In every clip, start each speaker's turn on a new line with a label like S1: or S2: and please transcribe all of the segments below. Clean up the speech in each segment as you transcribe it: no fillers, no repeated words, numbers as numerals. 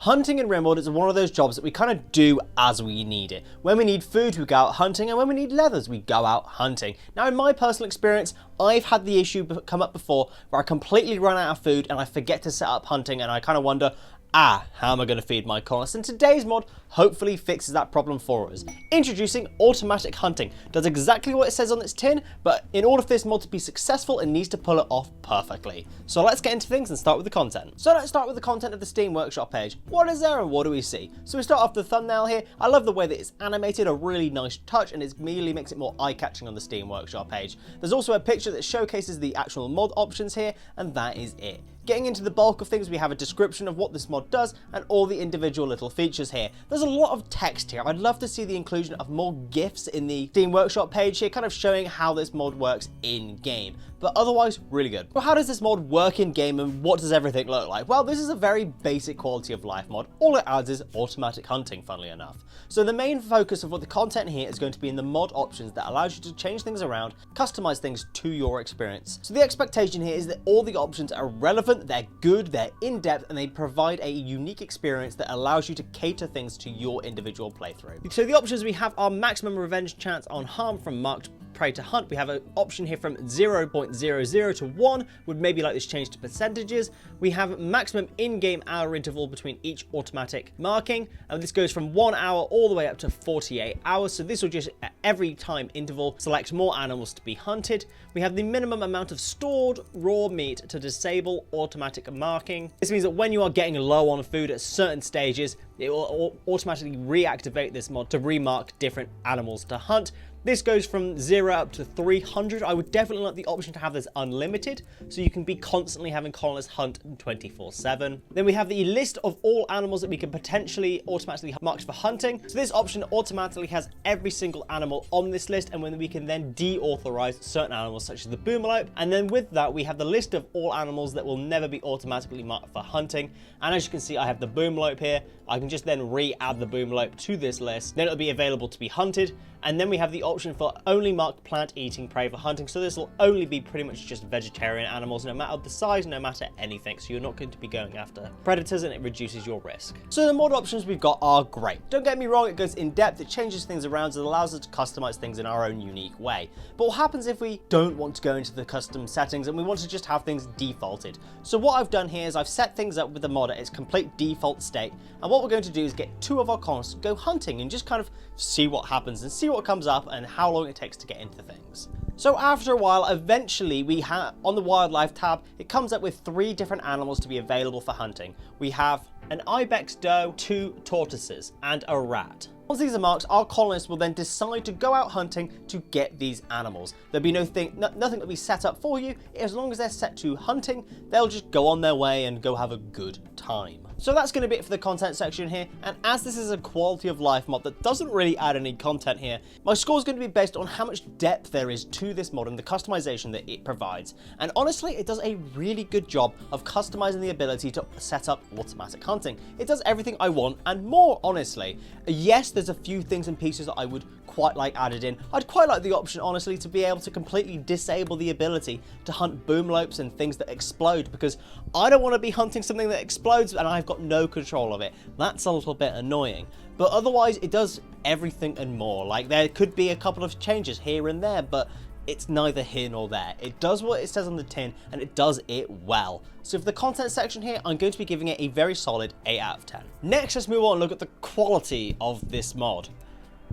S1: Hunting in Rimworld is one of those jobs that we kind of do as we need it. When we need food, we go out hunting, and when we need leathers, we go out hunting. Now, in my personal experience, I've had the issue come up before where I completely run out of food and I forget to set up hunting, and I kind of wonder, how am I going to feed my colonists? And today's mod hopefully fixes that problem for us. Introducing automatic hunting. Does exactly what it says on its tin, but in order for this mod to be successful, it needs to pull it off perfectly. So let's get into things and start with the content. So let's start with the content of the Steam Workshop page. What is there and what do we see? So we start off the thumbnail here. I love the way that it's animated, a really nice touch, and it immediately makes it more eye-catching on the Steam Workshop page. There's also a picture that showcases the actual mod options here, and that is it. Getting into the bulk of things, we have a description of what this mod does and all the individual little features here. There's a lot of text here. I'd love to see the inclusion of more GIFs in the Steam Workshop page here, kind of showing how this mod works in-game. But otherwise, really good. Well, how does this mod work in-game and what does everything look like? Well, this is a very basic quality of life mod. All it adds is automatic hunting, funnily enough. So the main focus of what the content here is going to be in the mod options that allows you to change things around, customize things to your experience. So the expectation here is that all the options are relevant, they're good, they're in-depth, and they provide a unique experience that allows you to cater things to your individual playthrough. So the options we have are maximum revenge chance on harm from marked prey to hunt. We have an option here from 0.00 to 1, would maybe like this changed to percentages. We have maximum in-game hour interval between each automatic marking, and this goes from 1 hour all the way up to 48 hours. So this will just at every time interval select more animals to be hunted. We have the minimum amount of stored raw meat to disable automatic marking. This means that when you are getting low on food at certain stages, it will automatically reactivate this mod to remark different animals to hunt. This goes from 0 up to 300. I would definitely like the option to have this unlimited, so you can be constantly having colonists hunt 24/7. Then we have the list of all animals that we can potentially automatically mark for hunting. So this option automatically has every single animal on this list, and when we can then deauthorize certain animals such as the boomalope. And then with that, we have the list of all animals that will never be automatically marked for hunting. And as you can see, I have the boomalope here. I can just then re-add the boomalope to this list. Then it'll be available to be hunted. And then we have the option for only marked plant-eating prey for hunting. So this will only be pretty much just vegetarian animals, no matter the size, no matter anything. So you're not going to be going after predators, and it reduces your risk. So the mod options we've got are great. Don't get me wrong, it goes in depth, it changes things around, it allows us to customize things in our own unique way. But what happens if we don't want to go into the custom settings and we want to just have things defaulted? So what I've done here is I've set things up with the mod at its complete default state. And what we're going to do is get 2 of our colonists to go hunting and just kind of see what happens and see what comes up and how long it takes to get into things. So after a while, eventually we have on the wildlife tab, it comes up with 3 different animals to be available for hunting. We have an ibex doe, 2 tortoises, and a rat. Once these are marked, our colonists will then decide to go out hunting to get these animals. There'll be nothing will be set up for you. As long as they're set to hunting, they'll just go on their way and go have a good time. So that's going to be it for the content section here, and as this is a quality of life mod that doesn't really add any content here, my score is going to be based on how much depth there is to this mod and the customization that it provides. And honestly, it does a really good job of customizing the ability to set up automatic hunting. It does everything I want and more, honestly. Yes, there's a few things and pieces that I would quite like added in. I'd quite like the option, honestly, to be able to completely disable the ability to hunt boomlopes and things that explode, because I don't want to be hunting something that explodes and I've got no control of it. That's a little bit annoying. But otherwise, it does everything and more. Like, there could be a couple of changes here and there, but it's neither here nor there. It does what it says on the tin, and it does it well. So for the content section here, I'm going to be giving it a very solid 8 out of 10. Next, let's move on and look at the quality of this mod.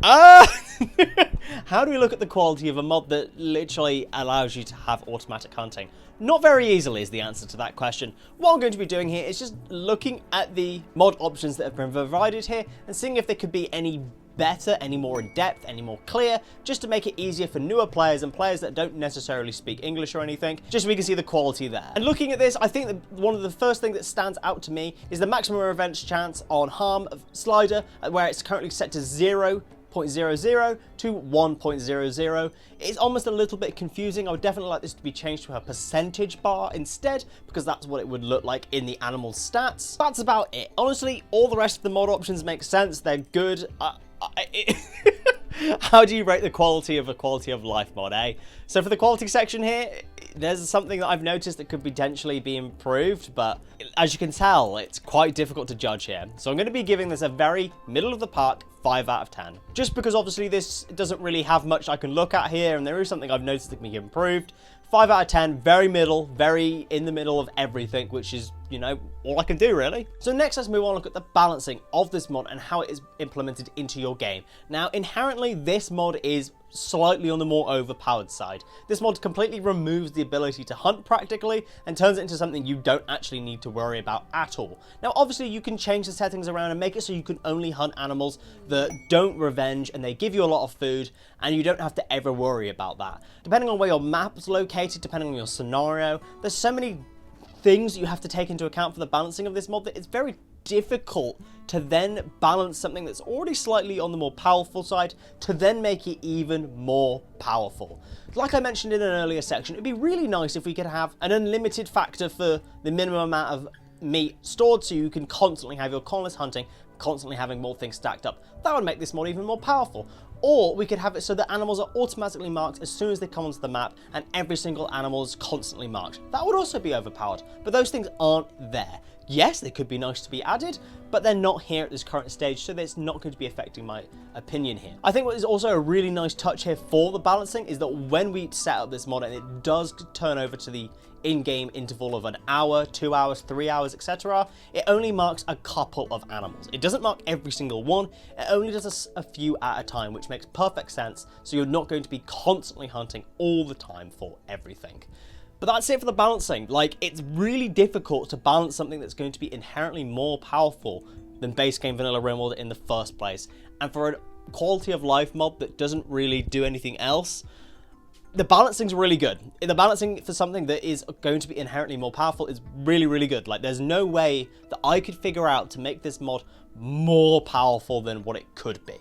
S1: How do we look at the quality of a mod that literally allows you to have automatic hunting? Not very easily is the answer to that question. What I'm going to be doing here is just looking at the mod options that have been provided here and seeing if they could be any better, any more in depth, any more clear, just to make it easier for newer players and players that don't necessarily speak English or anything, just so we can see the quality there. And looking at this, I think that one of the first things that stands out to me is the maximum revenge chance on harm slider, where it's currently set to 0.00 to 1.00. It's almost a little bit confusing. I would definitely like this to be changed to a percentage bar instead, because that's what it would look like in the animal stats. That's about it. Honestly, all the rest of the mod options make sense. They're good. How do you rate the quality of a quality of life mod, eh? So for the quality section here, there's something that I've noticed that could potentially be improved, but as you can tell, it's quite difficult to judge here. So I'm going to be giving this a very middle of the park 5 out of 10. Just because obviously this doesn't really have much I can look at here, and there is something I've noticed that can be improved. 5 out of 10, very middle, very in the middle of everything, which is, you know, all I can do really. So next, let's move on and look at the balancing of this mod and how it is implemented into your game. Now, inherently, this mod is slightly on the more overpowered side. This mod completely removes the ability to hunt practically and turns it into something you don't actually need to worry about at all. Now, obviously, you can change the settings around and make it so you can only hunt animals that don't revenge and they give you a lot of food, and you don't have to ever worry about that. Depending on where your map's located, depending on your scenario, there's so many things you have to take into account for the balancing of this mod that it's very difficult to then balance something that's already slightly on the more powerful side to then make it even more powerful. Like I mentioned in an earlier section, it'd be really nice if we could have an unlimited factor for the minimum amount of meat stored, so you can constantly have your colonists hunting, constantly having more things stacked up. That would make this mod even more powerful. Or we could have it so that animals are automatically marked as soon as they come onto the map, and every single animal is constantly marked. That would also be overpowered, but those things aren't there. Yes, they could be nice to be added, but they're not here at this current stage, so that's not going to be affecting my opinion here. I think what is also a really nice touch here for the balancing is that when we set up this mod and it does turn over to the in-game interval of an hour, 2 hours, 3 hours, etc., it only marks a couple of animals. It doesn't mark every single one, it only does a few at a time, which makes perfect sense, so you're not going to be constantly hunting all the time for everything. But that's it for the balancing. Like, it's really difficult to balance something that's going to be inherently more powerful than base game vanilla Rimworld in the first place. And for a quality of life mod that doesn't really do anything else, the balancing's really good. The balancing for something that is going to be inherently more powerful is really, really good. Like, there's no way that I could figure out to make this mod more powerful than what it could be.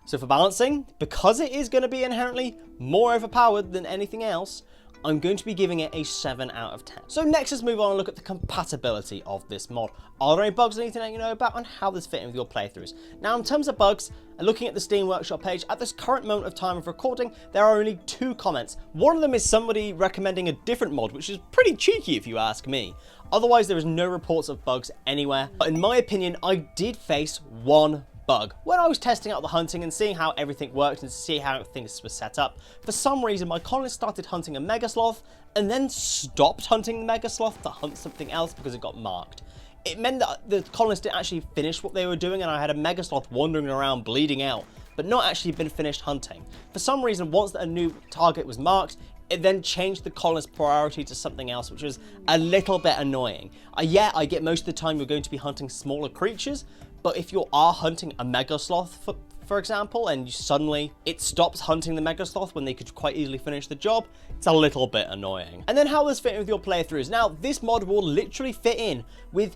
S1: So for balancing, because it is going to be inherently more overpowered than anything else, I'm going to be giving it a 7 out of 10. So next, let's move on and look at the compatibility of this mod. Are there any bugs I need to let you know about, and how this fit in with your playthroughs? Now, in terms of bugs, and looking at the Steam Workshop page, at this current moment of time of recording, there are only 2 comments. One of them is somebody recommending a different mod, which is pretty cheeky if you ask me. Otherwise, there is no reports of bugs anywhere. But in my opinion, I did face one bug. When I was testing out the hunting and seeing how everything worked and see how things were set up, for some reason my colonists started hunting a mega sloth and then stopped hunting the mega sloth to hunt something else because it got marked. It meant that the colonists didn't actually finish what they were doing, and I had a mega sloth wandering around bleeding out, but not actually been finished hunting. For some reason, once a new target was marked, it then changed the colonist's priority to something else, which was a little bit annoying. Yeah, I get most of the time you're going to be hunting smaller creatures, but if you are hunting a mega sloth, for example, and suddenly it stops hunting the mega sloth when they could quite easily finish the job, it's a little bit annoying. And then how does this fit in with your playthroughs? Now, this mod will literally fit in with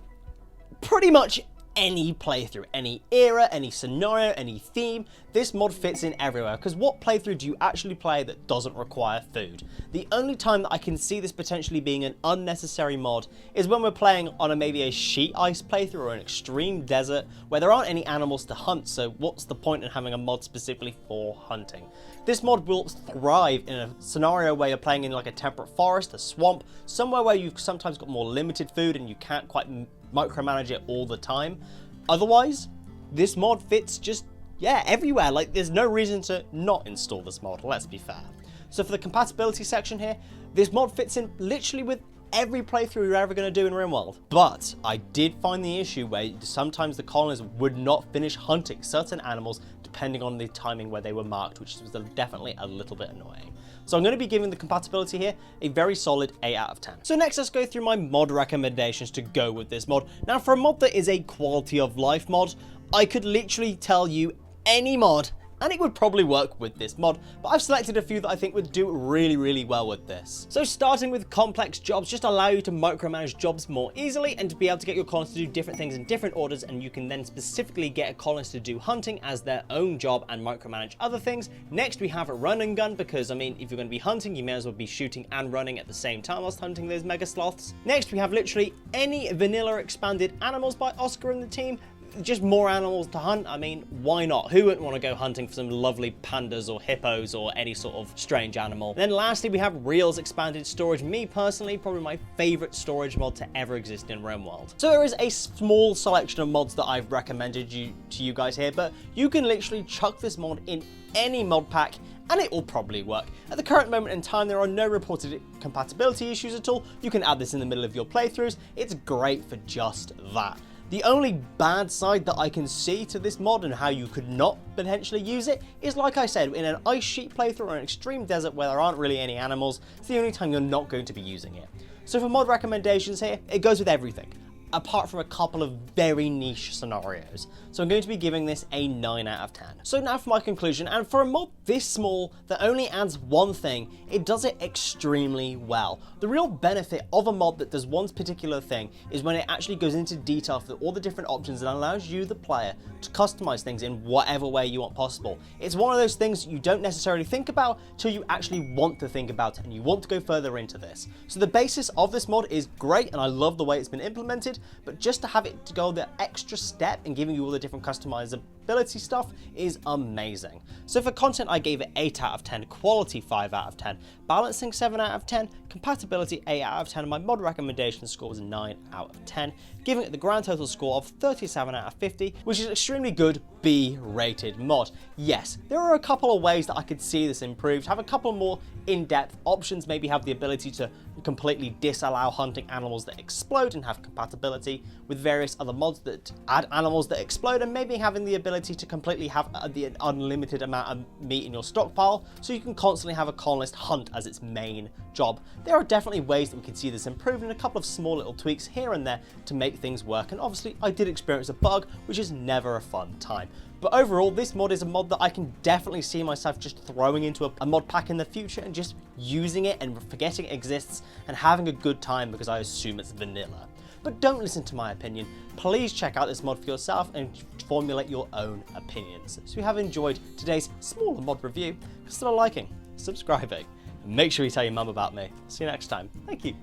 S1: pretty much any playthrough, any era, any scenario, any theme. This mod fits in everywhere, because what playthrough do you actually play that doesn't require food? The only time that I can see this potentially being an unnecessary mod is when we're playing on maybe a sheet ice playthrough or an extreme desert where there aren't any animals to hunt, so what's the point in having a mod specifically for hunting? This mod will thrive in a scenario where you're playing in like a temperate forest, a swamp, somewhere where you've sometimes got more limited food and you can't quite micromanage it all the time. Otherwise, this mod fits just, yeah, everywhere. Like, there's no reason to not install this mod, let's be fair. So for the compatibility section here, this mod fits in literally with every playthrough you're ever going to do in Rimworld. But I did find the issue where sometimes the colonists would not finish hunting certain animals depending on the timing where they were marked, which was definitely a little bit annoying. So I'm going to be giving the compatibility here a very solid 8 out of 10. So next, let's go through my mod recommendations to go with this mod. Now, for a mod that is a quality of life mod, I could literally tell you any mod and it would probably work with this mod, but I've selected a few that I think would do really, really well with this. So starting with complex jobs, just allow you to micromanage jobs more easily and to be able to get your colonists to do different things in different orders, and you can then specifically get a colonist to do hunting as their own job and micromanage other things. Next, we have a run and gun, because I mean, if you're going to be hunting, you may as well be shooting and running at the same time whilst hunting those mega sloths. Next, we have literally any vanilla expanded animals by Oscar and the team. just more animals to hunt. I mean, why not? Who wouldn't want to go hunting for some lovely pandas or hippos or any sort of strange animal? Then lastly, we have Real's expanded storage. Me personally, probably my favorite storage mod to ever exist in Rimworld. So there is a small selection of mods that I've recommended to you guys here, but you can literally chuck this mod in any mod pack and it will probably work. At the current moment in time, there are no reported compatibility issues at all. You can add this in the middle of your playthroughs. It's great for just that. The only bad side that I can see to this mod and how you could not potentially use it is, like I said, in an ice sheet playthrough or an extreme desert where there aren't really any animals, it's the only time you're not going to be using it. So for mod recommendations here, it goes with everything, apart from a couple of very niche scenarios. So I'm going to be giving this a 9 out of 10. So now for my conclusion, and for a mod this small that only adds one thing, it does it extremely well. The real benefit of a mod that does one particular thing is when it actually goes into detail for all the different options and allows you, the player, to customize things in whatever way you want possible. It's one of those things you don't necessarily think about till you actually want to think about it and you want to go further into this. So the basis of this mod is great and I love the way it's been implemented, but just to have it to go the extra step in giving you all the different customizability stuff is amazing. So for content, I gave it 8 out of 10, quality 5 out of 10, balancing 7 out of 10, compatibility 8 out of 10, and my mod recommendation score was 9 out of 10, giving it the grand total score of 37 out of 50, which is extremely good B-rated mod. Yes, there are a couple of ways that I could see this improved, have a couple more in-depth options, maybe have the ability to completely disallow hunting animals that explode and have compatibility with various other mods that add animals that explode, and maybe having the ability to completely have the unlimited amount of meat in your stockpile so you can constantly have a colonist hunt as its main job. There are definitely ways that we can see this improved and a couple of small little tweaks here and there to make things work, and obviously I did experience a bug, which is never a fun time. But overall, this mod is a mod that I can definitely see myself just throwing into a mod pack in the future and just using it and forgetting it exists and having a good time because I assume it's vanilla. But don't listen to my opinion. Please check out this mod for yourself and formulate your own opinions. So if you have enjoyed today's smaller mod review, consider liking, subscribing, and make sure you tell your mum about me. See you next time. Thank you.